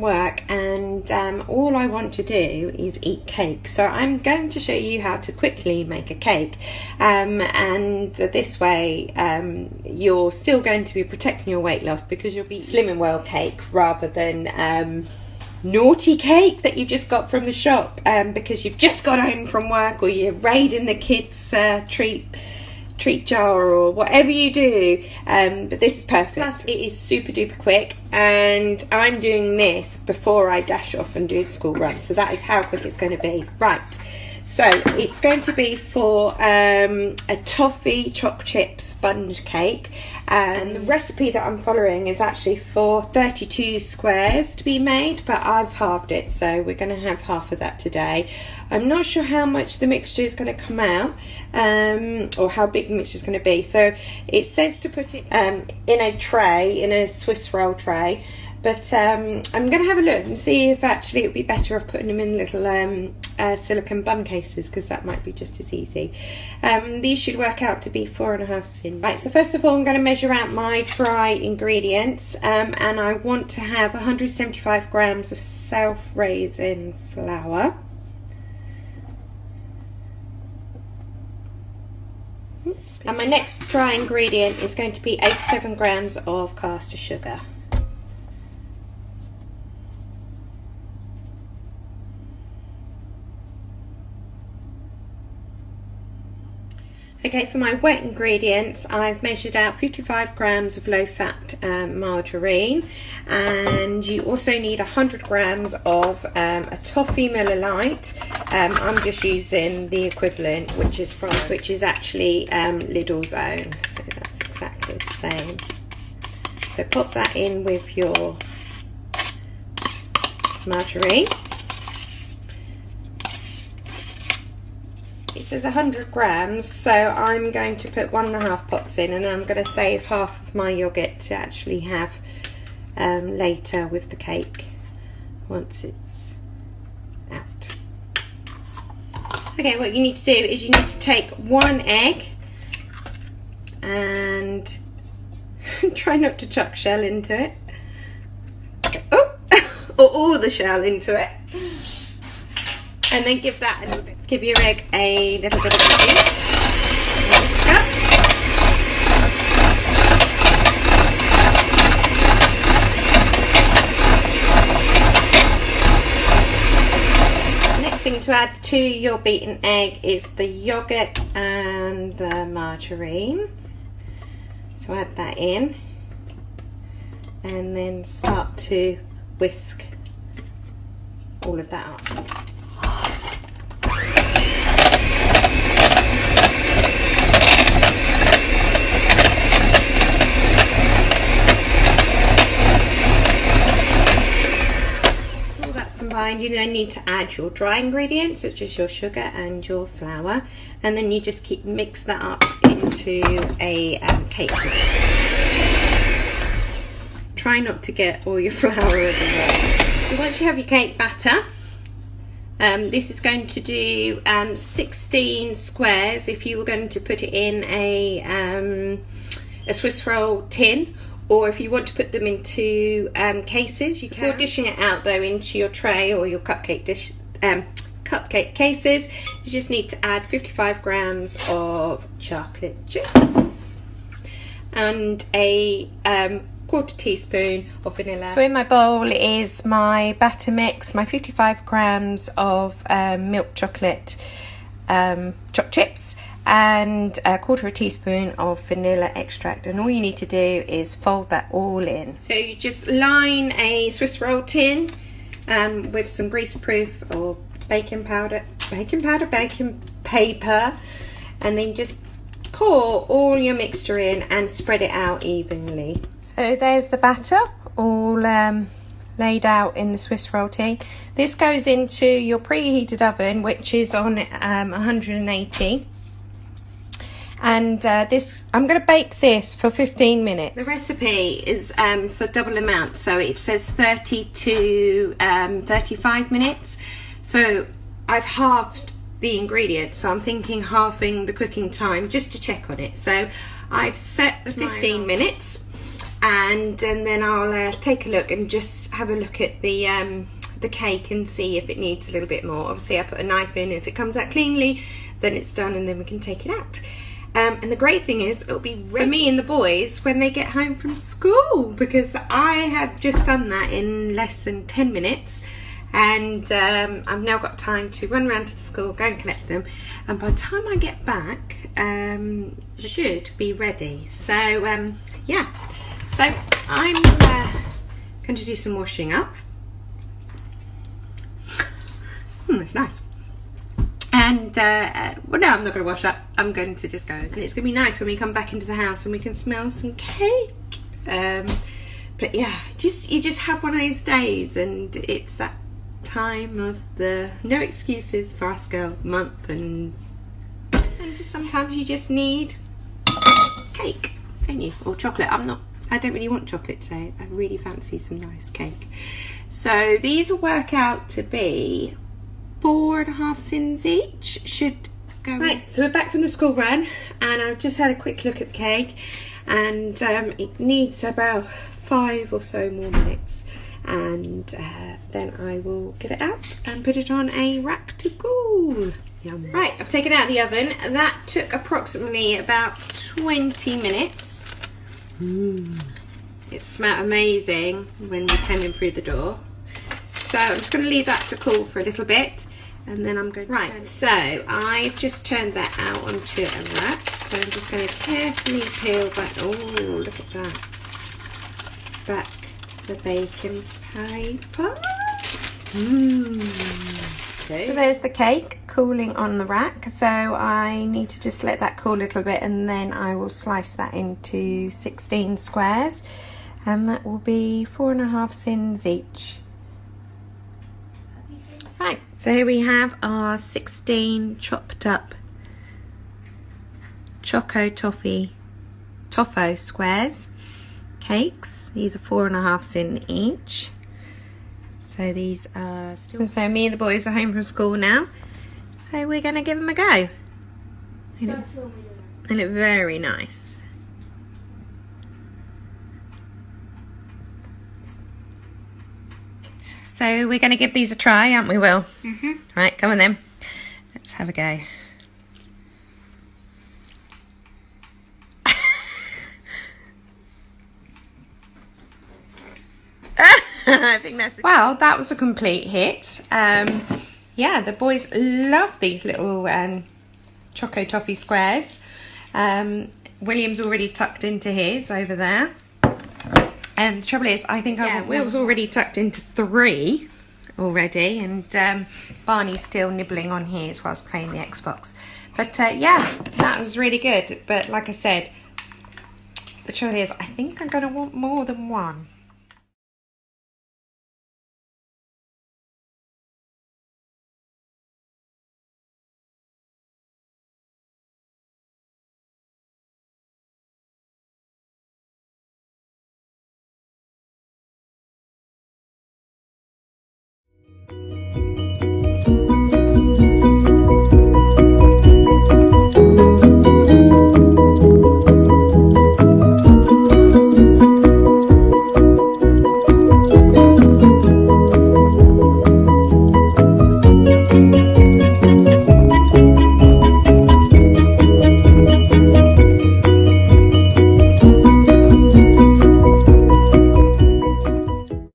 work and all I want to do is eat cake. So I'm going to show you how to quickly make a cake, and this way you're still going to be protecting your weight loss, because you'll be Slim and Well cake rather than naughty cake that you just got from the shop because you've just got home from work, or you're raiding the kids' treat jar, or whatever you do, but this is perfect. Plus it is super duper quick, and I'm doing this before I dash off and do the school run, so that is how quick it's going to be. Right, so it's going to be for a toffee choc chip sponge cake, and the recipe that I'm following is actually for 32 squares to be made, but I've halved it, so we're going to have half of that today. I'm not sure how much the mixture is going to come out, or how big the mixture is going to be. So it says to put it in a tray, in a Swiss roll tray, but I'm going to have a look and see if actually it would be better off putting them in little silicone bun cases, because that might be just as easy. These should work out to be 4.5 syns. Right, so first of all I'm going to measure out my dry ingredients, and I want to have 175 grams of self-raising flour. And my next dry ingredient is going to be 87 grams of caster sugar. Okay, for my wet ingredients, I've measured out 55 grams of low-fat margarine, and you also need 100 grams of a Toffee Miller Lite. I'm just using the equivalent, which is actually Lidl's own, so that's exactly the same. So pop that in with your margarine. It says 100 grams, so I'm going to put 1.5 pots in, and I'm going to save half of my yoghurt to actually have later with the cake once it's out. Okay, what you need to do is you need to take 1 egg and try not to chuck shell into it. Oh, or all the shell into it. And then give that a little bit. Give your egg a little bit of a beat. Next thing to add to your beaten egg is the yogurt and the margarine. So add that in, and then start to whisk all of that up. You then need to add your dry ingredients, which is your sugar and your flour, and then you just mix that up into a cake mix. Try not to get all your flour everywhere. So once you have your cake batter, this is going to do 16 squares if you were going to put it in a Swiss roll tin, or if you want to put them into cases, you can. Before dishing it out though into your tray or your cupcake dish, cupcake cases, you just need to add 55 grams of chocolate chips and a 1/4 teaspoon of vanilla. So in my bowl is my batter mix, my 55 grams of milk chocolate choc chips, and 1/4 teaspoon of vanilla extract, and all you need to do is fold that all in. So you just line a Swiss roll tin with some greaseproof or baking paper, and then just pour all your mixture in and spread it out evenly. So there's the batter all laid out in the Swiss roll tin. This goes into your preheated oven, which is on 180. And this, I'm going to bake this for 15 minutes. The recipe is for double amount, so it says 30 to 35 minutes. So I've halved the ingredients, so I'm thinking halving the cooking time just to check on it. So I've set the 15 minutes, and then I'll take a look and just have a look at the cake and see if it needs a little bit more. Obviously I put a knife in, if it comes out cleanly then it's done, and then we can take it out. And the great thing is it'll be ready for me and the boys when they get home from school, because I have just done that in less than 10 minutes, and I've now got time to run around to the school, go and collect them, and by the time I get back they should be ready. So yeah, so I'm going to do some washing up. It's nice. And well, no, I'm not going to wash up. I'm going to just go, and it's going to be nice when we come back into the house and we can smell some cake. But yeah, you just have one of those days, and it's that time of the no excuses for us girls month, and just sometimes you just need cake, don't you? Or chocolate. I don't really want chocolate today. I really fancy some nice cake. So these will work out to be 4.5 syns each. Should go right. So we're back from the school run, and I've just had a quick look at the cake, and it needs about 5 or so more minutes, and then I will get it out and put it on a rack to cool. Yum. Right, I've taken it out of the oven. That took approximately about 20 minutes. It smelled amazing when we came in through the door. So I'm just going to leave that to cool for a little bit, and then I'm going to turn it. So I've just turned that out onto a rack, so I'm just going to carefully peel back. Oh, look at that. Back the bacon paper. So there's the cake cooling on the rack. So I need to just let that cool a little bit, and then I will slice that into 16 squares, and that will be 4.5 syns each. Right, so here we have our 16 chopped up Choco Toffee Toffo squares cakes. These are 4.5 syns each. So these are still. And so me and the boys are home from school now. So we're going to give them a go. They look very nice. So we're going to give these a try, aren't we, Will? Right, come on then. Let's have a go. I think that's well, that was a complete hit. Yeah, the boys love these little Choco Toffee squares. William's already tucked into his over there. And the trouble is, I think Will's already tucked into 3 already, and Barney's still nibbling on his whilst playing the Xbox. But yeah, that was really good. But like I said, the trouble is, I think I'm going to want more than one.